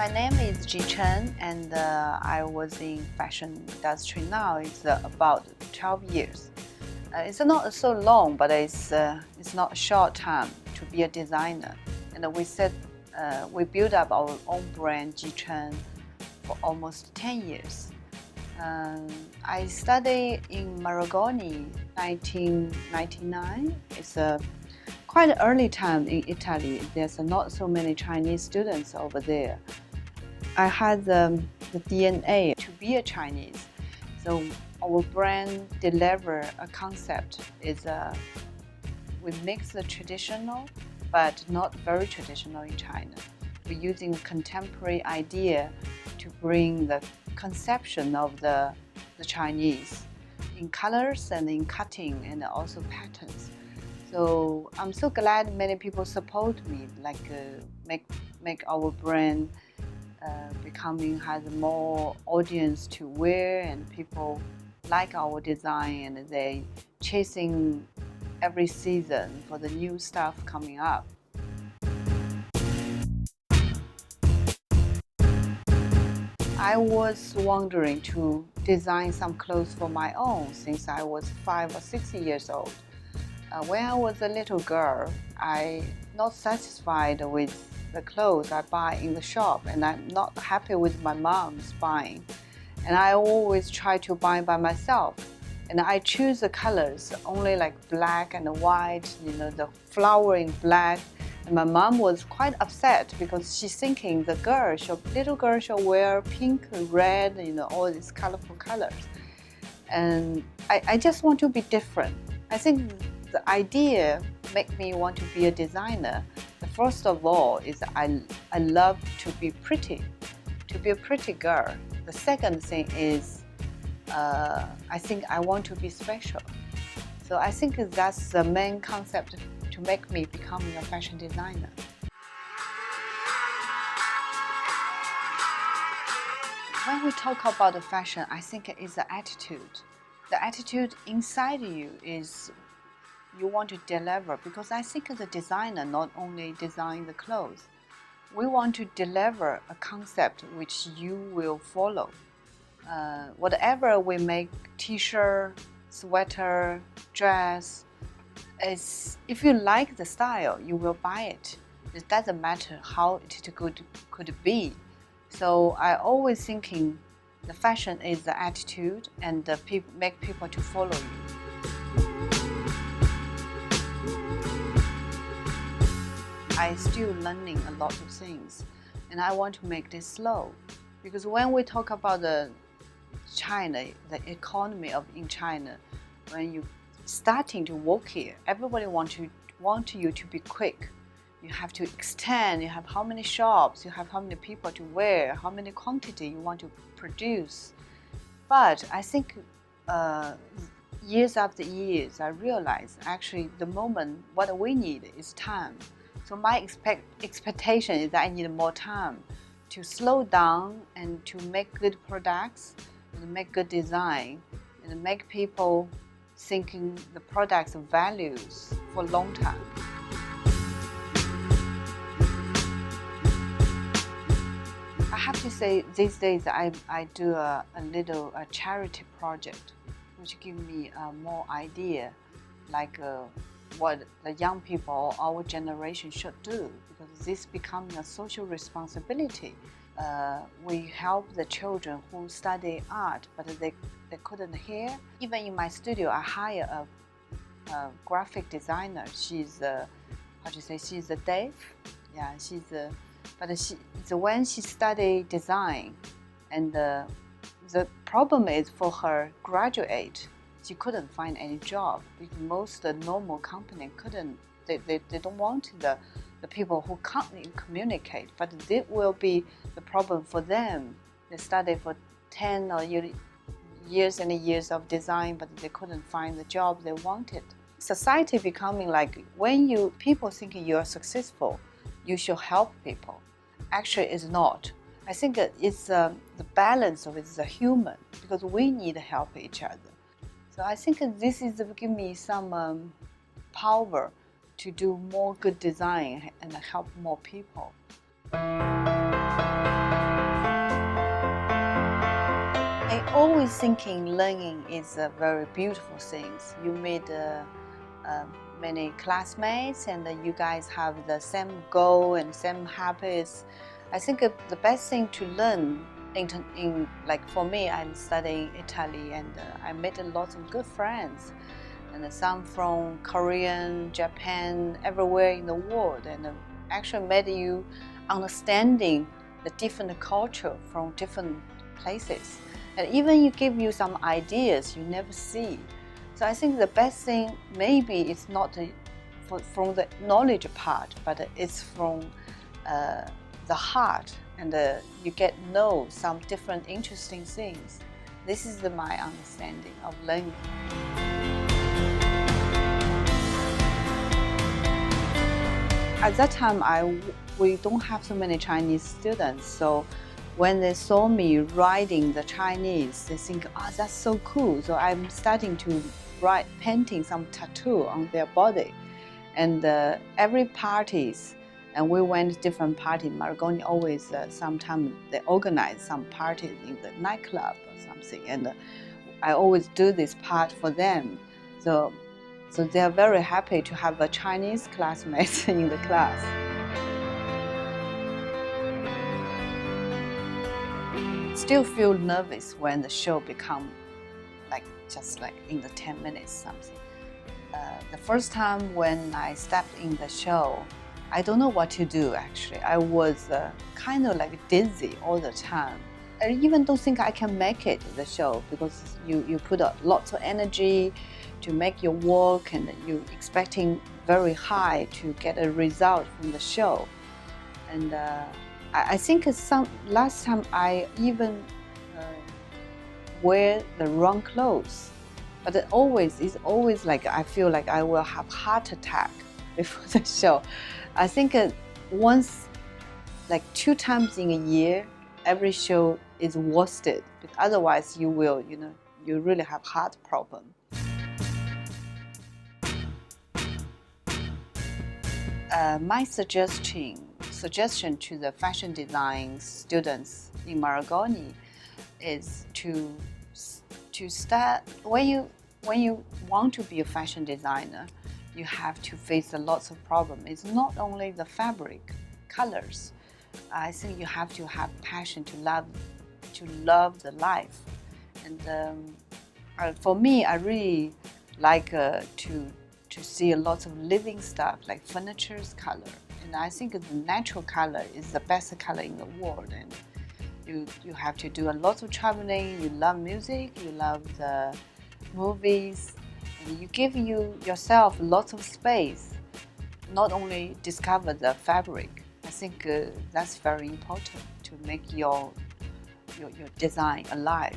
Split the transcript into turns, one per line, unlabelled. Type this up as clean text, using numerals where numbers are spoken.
My name is Cheng, and I was in fashion industry now. It's about 12 years. It's not so long, but it's not a short time to be a designer. And we built up our own brand, Cheng, for almost 10 years. I studied in Marangoni 1999. It's quite an early time in Italy. There's not so many Chinese students over there. I had the DNA to be a Chinese. So our brand deliver a concept is we mix the traditional, but not very traditional in China. We're using contemporary idea to bring the conception of the Chinese in colors and in cutting and also patterns. So I'm so glad many people support me, make our brand has more audience to wear, and people like our design, and they chasing every season for the new stuff coming up. I was wondering to design some clothes for my own since I was 5 or 6 years old. When I was a little girl, I not satisfied with the clothes I buy in the shop, and I'm not happy with my mom's buying. And I always try to buy by myself. And I choose the colors only like black and white, the flower in black. And my mom was quite upset because she's thinking the little girl should wear pink, red, all these colorful colors. And I just want to be different. I think the idea made me want to be a designer. The first of all is I love to be pretty, to be a pretty girl. The second thing is I think I want to be special. So I think that's the main concept to make me becoming a fashion designer. When we talk about the fashion, I think it is the attitude. The attitude inside you is you want to deliver, because I think the designer not only design the clothes, we want to deliver a concept which you will follow. Whatever we make, t-shirt, sweater, dress, if you like the style, you will buy it. It doesn't matter how it could be. So I always thinking the fashion is the attitude, and make people to follow you. I'm still learning a lot of things, and I want to make this slow, because when we talk about China, the economy in China, when you starting to work here, everybody want you to be quick. You have to extend. You have how many shops, you have how many people to wear, how many quantity you want to produce. But I think years after years, I realized actually the moment what we need is time. So my expectation is that I need more time to slow down and to make good products and make good design and make people thinking the product's values for a long time. I have to say these days I do a little charity project which give me more idea, like what the young people, our generation should do, because this becoming a social responsibility. We help the children who study art, but they couldn't hear. Even in my studio, I hire a graphic designer. She's she's a deaf. Yeah, when she studied design, and the problem is for her graduate, she couldn't find any job, because most normal company couldn't. They don't want the people who can't communicate. But it will be the problem for them. They studied for 10 or years and years of design, but they couldn't find the job they wanted. Society becoming like when people think you are successful, you should help people. Actually, it's not. I think it's the balance of it is a human, because we need to help each other. So I think this is give me some power to do more good design and help more people. I always thinking learning is a very beautiful thing. You meet many classmates and you guys have the same goal and same habits. I think the best thing to learn like for me, I'm studying Italy and I made a lot of good friends. And some from Korean, Japan, everywhere in the world, and actually made you understanding the different culture from different places. And even you give you some ideas you never see. So I think the best thing maybe it's not from the knowledge part, but it's from the heart, and you get know some different interesting things. This is my understanding of learning. At that time, we don't have so many Chinese students, so when they saw me writing the Chinese, they think, oh, that's so cool. So I'm starting to painting some tattoo on their body. And every parties, and we went to different parties. Marangoni always, sometimes they organize some parties in the nightclub or something. And I always do this part for them. So they are very happy to have a Chinese classmate in the class. Still feel nervous when the show become just like in the 10 minutes something. The first time when I stepped in the show, I don't know what to do actually. I was kind of like dizzy all the time. I even don't think I can make it the show because you put up lots of energy to make your work and you're expecting very high to get a result from the show. And I think last time I even wear the wrong clothes, but it's always like I feel like I will have heart attack before the show. I think once, like 2 times in a year, every show is worsted. But otherwise, you will, you really have heart problem. My suggestion to the fashion design students in Marangoni is to start when you want to be a fashion designer, you have to face lots of problems. It's not only the fabric, colors. I think you have to have passion to love the life. And for me, I really like to see a lot of living stuff like furniture's color. And I think the natural color is the best color in the world. And you have to do a lot of traveling. You love music. You love the movies. And you give yourself lots of space. Not only discover the fabric. I think that's very important to make your design alive.